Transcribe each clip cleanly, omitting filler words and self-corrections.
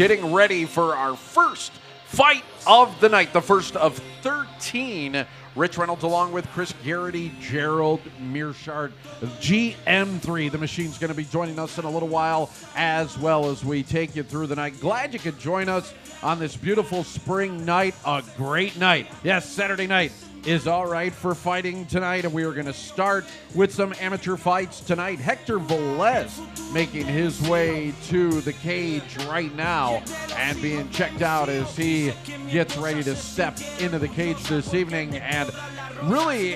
getting ready for our first fight of the night, the first of 13. Rich Reynolds along with Chris Garrity, Gerald Mearshart, GM3. The machine's going to be joining us in a little while as well as we take you through the night. Glad you could join us on this beautiful spring night, a great night. Yes, Saturday night is all right for fighting tonight, and we are going to start with some amateur fights tonight. Hector Velez making his way to the cage right now and being checked out as he gets ready to step into the cage this evening. And really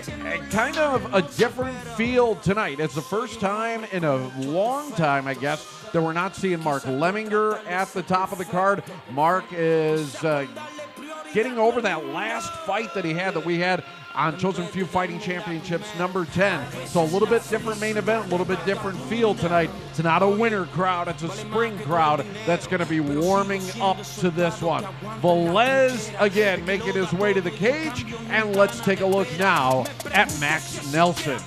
kind of a different feel tonight. It's the first time in a long time, I guess, that we're not seeing Mark Lemminger at the top of the card. Mark is getting over that last fight that we had on Chosen Few Fighting Championships number 10. So a little bit different main event, a little bit different feel tonight. It's not a winter crowd, it's a spring crowd that's going to be warming up to this one. Velez, again, making his way to the cage, and let's take a look now at Max Nelson.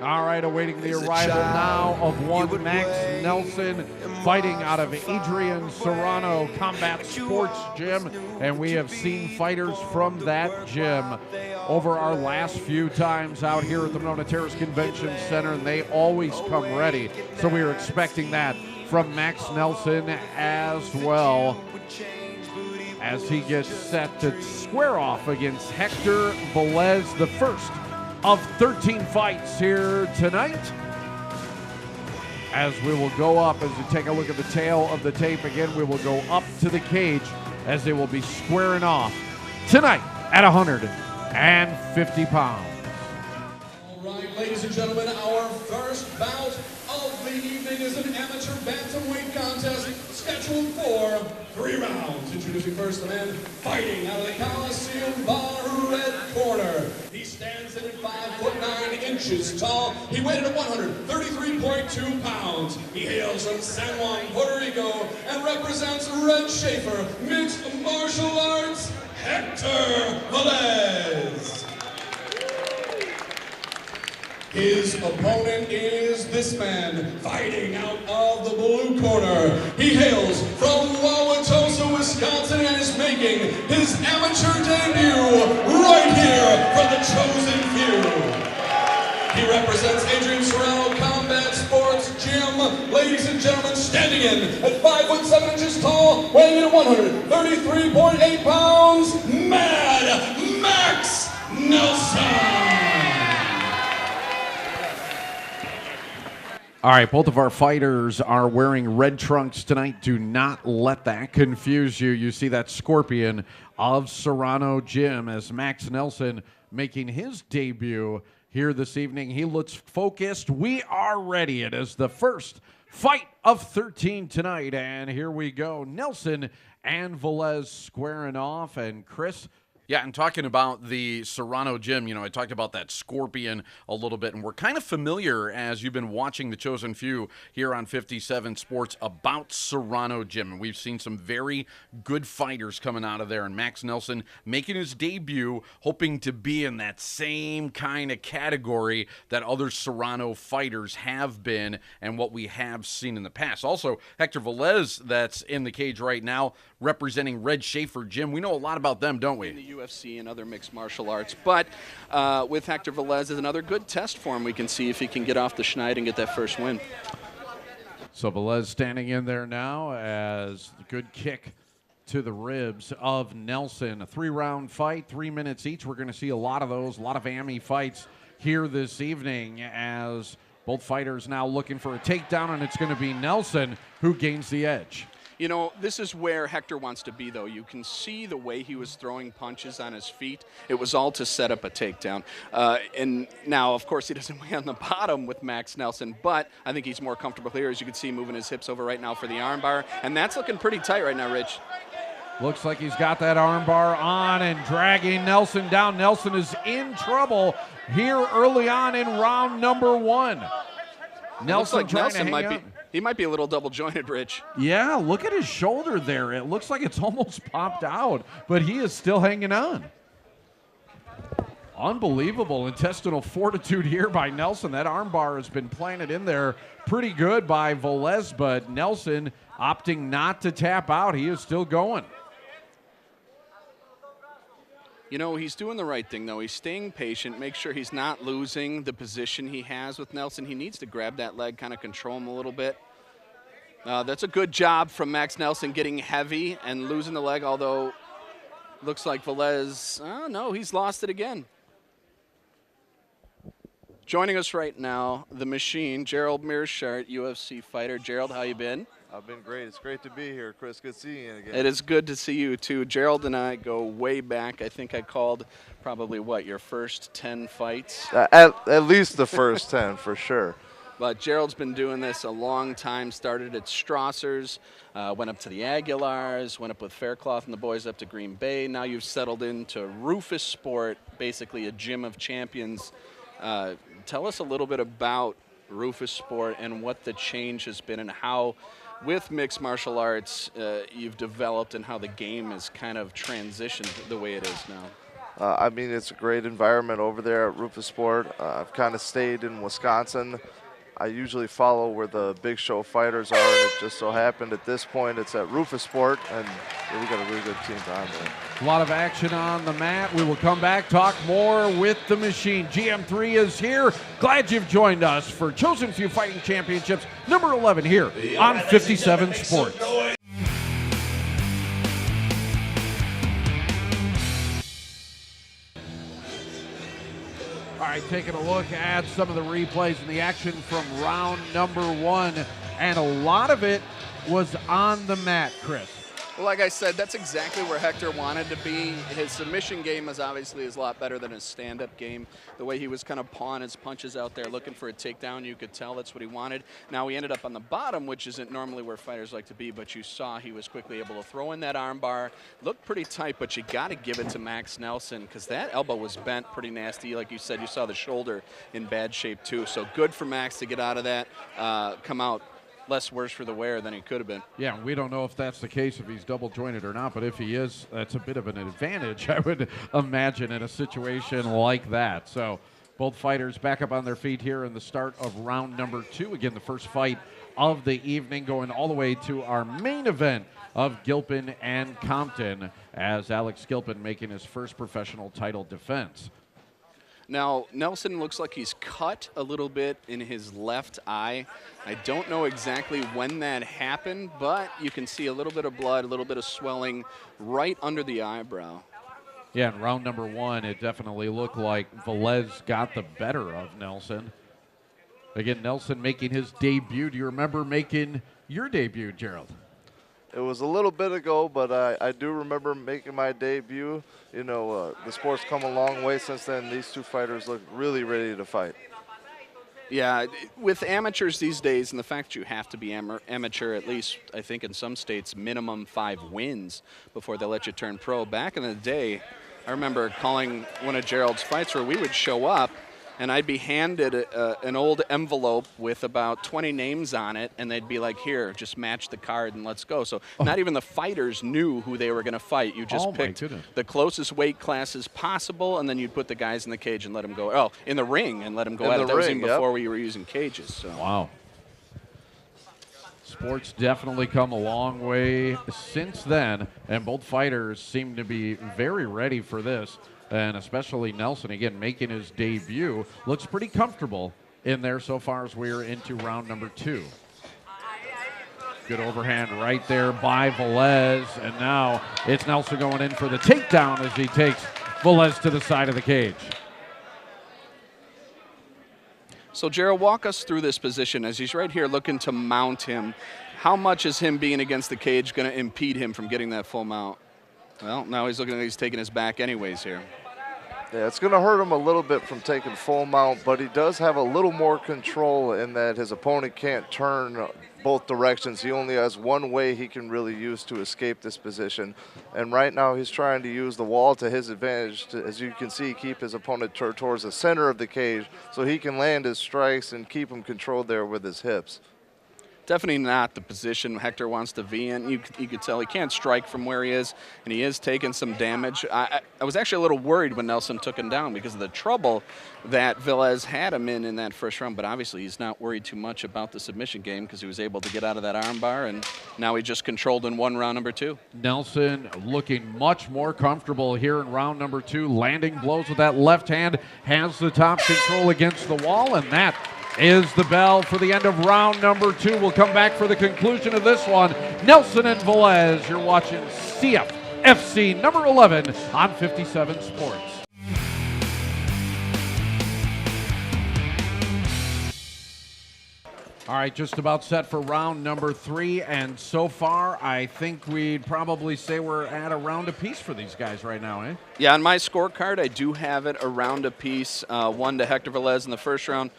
All right, awaiting the arrival now of one Max Nelson, fighting out of Adrian Serrano Combat Sports Gym, and we have seen fighters from that gym over our last few times out here at the Monona Terrace Convention Center, and they always come ready. So we are expecting that from Max Nelson as well, as he gets set to square off against Hector Velez, the first of 13 fights here tonight. As we will go up, as we take a look at the tail of the tape again, we will go up to the cage as they will be squaring off tonight at 150 pounds. All right, ladies and gentlemen, our first bout of the evening is an amateur bantamweight contest scheduled for 3 rounds. Introducing first the man fighting out of the Coliseum Bar red corner. He stands in at 5'9" tall. He weighed at 133.2 pounds. He hails from San Juan, Puerto Rico, and represents Red Schaefer Mixed Martial Arts, Hector Velez. His opponent is this man, fighting out of the blue corner. He hails from Wauwatosa, Wisconsin, and is making his amateur debut right here for the Chosen Few. He represents Adrian Serrano Combat Sports Gym. Ladies and gentlemen, standing in at 5'7" tall, weighing in at 133.8 pounds, Mad Max Nelson. All right, both of our fighters are wearing red trunks tonight. Do not let that confuse you. You see that scorpion of Serrano Gym as Max Nelson making his debut here this evening. He looks focused. We are ready. It is the first fight of 13 tonight, and here we go. Nelson and Velez squaring off, and Chris. Yeah, and talking about the Serrano Gym, I talked about that scorpion a little bit, and we're kind of familiar, as you've been watching the Chosen Few here on 57 Sports, about Serrano Gym. And we've seen some very good fighters coming out of there, and Max Nelson making his debut, hoping to be in that same kind of category that other Serrano fighters have been and what we have seen in the past. Also, Hector Velez, that's in the cage right now, representing Red Schaefer Gym. We know a lot about them, don't we? In the UFC and other mixed martial arts. But with Hector Velez is another good test for him. We can see if he can get off the schneid and get that first win. So Velez standing in there now as a good kick to the ribs of Nelson. A 3-round fight, 3 minutes each. We're going to see a lot of those, a lot of AMI fights here this evening as both fighters now looking for a takedown, and it's going to be Nelson who gains the edge. You know, this is where Hector wants to be, though. You can see the way he was throwing punches on his feet. It was all to set up a takedown. And now, of course, he doesn't weigh on the bottom with Max Nelson, but I think he's more comfortable here. As you can see, moving his hips over right now for the armbar. And that's looking pretty tight right now, Rich. Looks like he's got that armbar on and dragging Nelson down. Nelson is in trouble here early on in round number 1. Nelson like trying Nelson to hang might up. He might be a little double jointed, Rich. Yeah, look at his shoulder there. It looks like it's almost popped out, but he is still hanging on. Unbelievable intestinal fortitude here by Nelson. That armbar has been planted in there pretty good by Velez, but Nelson opting not to tap out. He is still going. You know, he's doing the right thing, though. He's staying patient, make sure he's not losing the position he has with Nelson. He needs to grab that leg, kind of control him a little bit. That's a good job from Max Nelson getting heavy and losing the leg, although looks like Velez, no, he's lost it again. Joining us right now, the machine, Gerald Mearshart, UFC fighter. Gerald, how you been? I've been great. It's great to be here, Chris. Good seeing you again. It is good to see you, too. Gerald and I go way back. I think I called probably, your first 10 fights? At least the first 10, for sure. But Gerald's been doing this a long time. Started at Strasser's, went up to the Aguilars, went up with Faircloth and the boys up to Green Bay. Now you've settled into Rufus Sport, basically a gym of champions. Tell us a little bit about Rufus Sport and what the change has been and how, with mixed martial arts, you've developed and how the game has kind of transitioned the way it is now. I mean, it's a great environment over there at Rufus Sport. I've kind of stayed in Wisconsin. I usually follow where the big show fighters are, and it just so happened at this point it's at Rufus Sport, and we got a really good team behind there. A lot of action on the mat. We will come back, talk more with the machine. GM3 is here. Glad you've joined us for Chosen Few Fighting Championships, number 11 here on 57 Sports. All right, taking a look at some of the replays and the action from round number 1, and a lot of it was on the mat, Chris. Well, like I said, that's exactly where Hector wanted to be. His submission game is obviously a lot better than his stand-up game. The way he was kind of pawing his punches out there, looking for a takedown, you could tell that's what he wanted. Now he ended up on the bottom, which isn't normally where fighters like to be, but you saw he was quickly able to throw in that arm bar. Looked pretty tight, but you got to give it to Max Nelson because that elbow was bent pretty nasty. Like you said, you saw the shoulder in bad shape too. So good for Max to get out of that, come out less worse for the wear than he could have been. Yeah, we don't know if that's the case, if he's double jointed or not, but if he is, that's a bit of an advantage, I would imagine, in a situation like that. So both fighters back up on their feet here in the start of round number 2. Again, the first fight of the evening, going all the way to our main event of Gilpin and Compton, as Alex Gilpin making his first professional title defense. Now, Nelson looks like he's cut a little bit in his left eye. I don't know exactly when that happened, but you can see a little bit of blood, a little bit of swelling right under the eyebrow. Yeah, in round number 1, it definitely looked like Velez got the better of Nelson. Again, Nelson making his debut. Do you remember making your debut, Gerald? It was a little bit ago, but I do remember making my debut. You know, the sport's come a long way since then. These two fighters look really ready to fight. Yeah, with amateurs these days, and the fact you have to be amateur, at least I think in some states, minimum 5 wins before they let you turn pro. Back in the day, I remember calling one of Gerald's fights where we would show up, and I'd be handed an old envelope with about 20 names on it, and they'd be like, here, just match the card and let's go. So not even the fighters knew who they were going to fight. You just picked the closest weight classes possible, and then you'd put the guys in the cage and let them go. In the ring and let them go at it. That was even before we were using cages. So. Wow. Sports definitely come a long way since then, and both fighters seem to be very ready for this. And especially Nelson, again, making his debut. Looks pretty comfortable in there so far as we're into round number 2. Good overhand right there by Velez. And now it's Nelson going in for the takedown as he takes Velez to the side of the cage. So, Gerald, walk us through this position as he's right here looking to mount him. How much is him being against the cage going to impede him from getting that full mount? Well, now he's looking like he's taking his back anyways here. Yeah, it's going to hurt him a little bit from taking full mount, but he does have a little more control in that his opponent can't turn both directions. He only has one way he can really use to escape this position. And right now he's trying to use the wall to his advantage to, as you can see, keep his opponent towards the center of the cage so he can land his strikes and keep him controlled there with his hips. Definitely not the position Hector wants to be in. You could tell he can't strike from where he is, and he is taking some damage. I was actually a little worried when Nelson took him down because of the trouble that Velez had him in that first round, but obviously he's not worried too much about the submission game because he was able to get out of that arm bar, and now he just controlled in one round number 2. Nelson looking much more comfortable here in round number 2, landing blows with that left hand, has the top control against the wall, and that is the bell for the end of round number 2. We'll come back for the conclusion of this one. Nelson and Velez, you're watching CFFC number 11 on 57 Sports. All right, just about set for round number 3, and so far I think we'd probably say we're at a round apiece for these guys right now, eh? Yeah, on my scorecard, I do have it a round apiece. 1 to Hector Velez in the first round.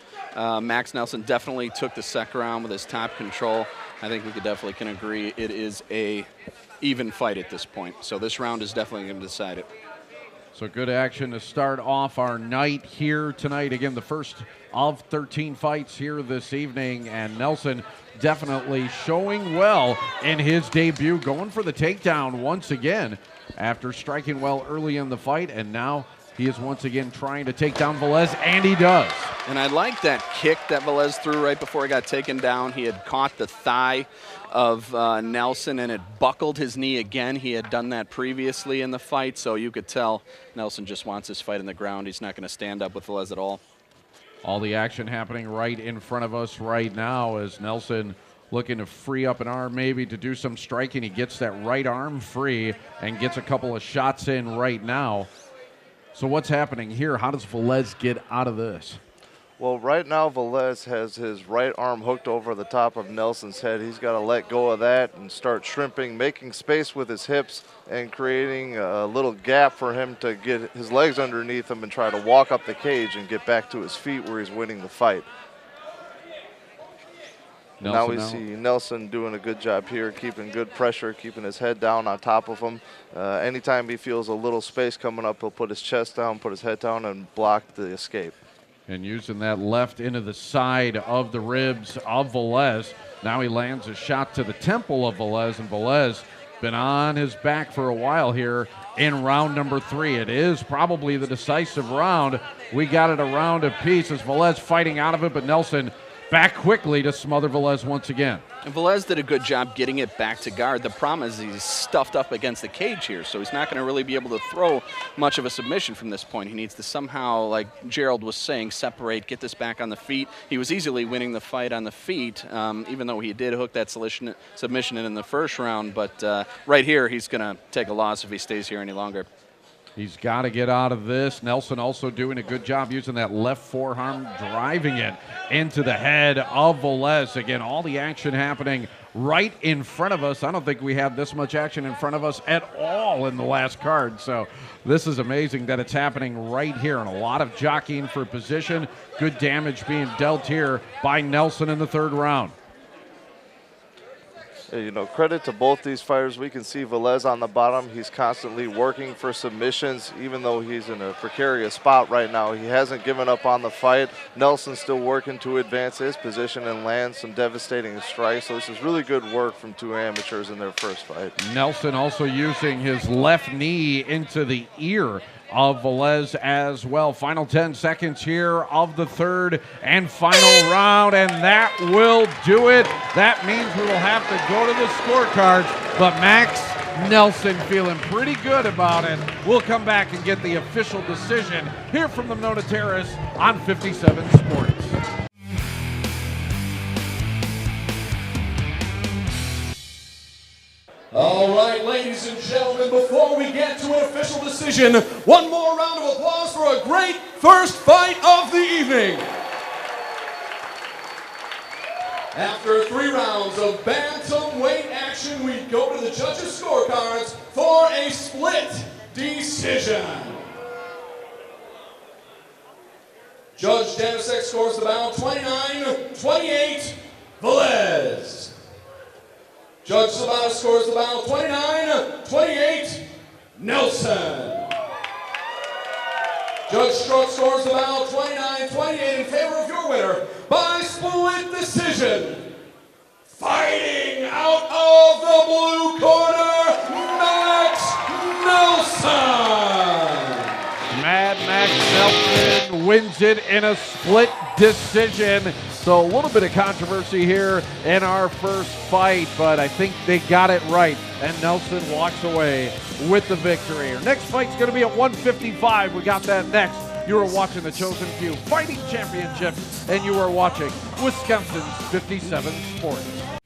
Max Nelson definitely took the second round with his top control. I think we definitely can agree it is a even fight at this point. So this round is definitely going to decide it. So good action to start off our night here tonight. Again, the first of 13 fights here this evening, and Nelson definitely showing well in his debut, going for the takedown once again after striking well early in the fight, and now he is once again trying to take down Velez, and he does. And I like that kick that Velez threw right before he got taken down. He had caught the thigh of Nelson, and it buckled his knee again. He had done that previously in the fight, so you could tell Nelson just wants his fight in the ground. He's not going to stand up with Velez at all. All the action happening right in front of us right now as Nelson looking to free up an arm maybe to do some striking. He gets that right arm free and gets a couple of shots in right now. So what's happening here? How does Velez get out of this? Well, right now Velez has his right arm hooked over the top of Nelson's head. He's got to let go of that and start shrimping, making space with his hips and creating a little gap for him to get his legs underneath him and try to walk up the cage and get back to his feet where he's winning the fight. Now we see Nelson doing a good job here, keeping good pressure, keeping his head down on top of him. Anytime he feels a little space coming up, he'll put his chest down, put his head down, and block the escape. And using that left into the side of the ribs of Velez. Now he lands a shot to the temple of Velez, and Velez been on his back for a while here in round number 3. It is probably the decisive round. We got it a round apiece as Velez fighting out of it, but Nelson back quickly to smother Velez once again. And Velez did a good job getting it back to guard. The problem is he's stuffed up against the cage here, so he's not going to really be able to throw much of a submission from this point. He needs to somehow, like Gerald was saying, separate, get this back on the feet. He was easily winning the fight on the feet, even though he did hook that submission in the first round. But right here, he's going to take a loss if he stays here any longer. He's got to get out of this. Nelson also doing a good job using that left forearm, driving it into the head of Velez. Again, all the action happening right in front of us. I don't think we had this much action in front of us at all in the last card. So this is amazing that it's happening right here, and a lot of jockeying for position. Good damage being dealt here by Nelson in the third round. You know, credit to both these fighters. We can see Velez on the bottom. He's constantly working for submissions, even though he's in a precarious spot right now. He hasn't given up on the fight. Nelson's still working to advance his position and land some devastating strikes. So this is really good work from two amateurs in their first fight. Nelson also using his left knee into the ear of Velez as well. Final 10 seconds here of the third and final round, and that will do it. That means we will have to go to the scorecards, but Max Nelson feeling pretty good about it. We'll come back and get the official decision here from the Nona Terrace on 57 Sports. All right, ladies and gentlemen, before we get to an official decision, one more round of applause for a great first fight of the evening. After 3 rounds of bantamweight action, we go to the judges' scorecards for a split decision. Judge Janisek scores the bout 29-28, Velez. Judge Sabata scores the bout 29-28, Nelson. Judge Strut scores the bout 29-28 in favor of your winner by split decision, Fighting out of the blue corner, Max Nelson. Mad Max Nelson wins it in a split decision. So a little bit of controversy here in our first fight, but I think they got it right, and Nelson walks away with the victory. Our next fight's going to be at 155. We got that next. You are watching the Chosen Few Fighting Championship, and you are watching Wisconsin's 57 Sports.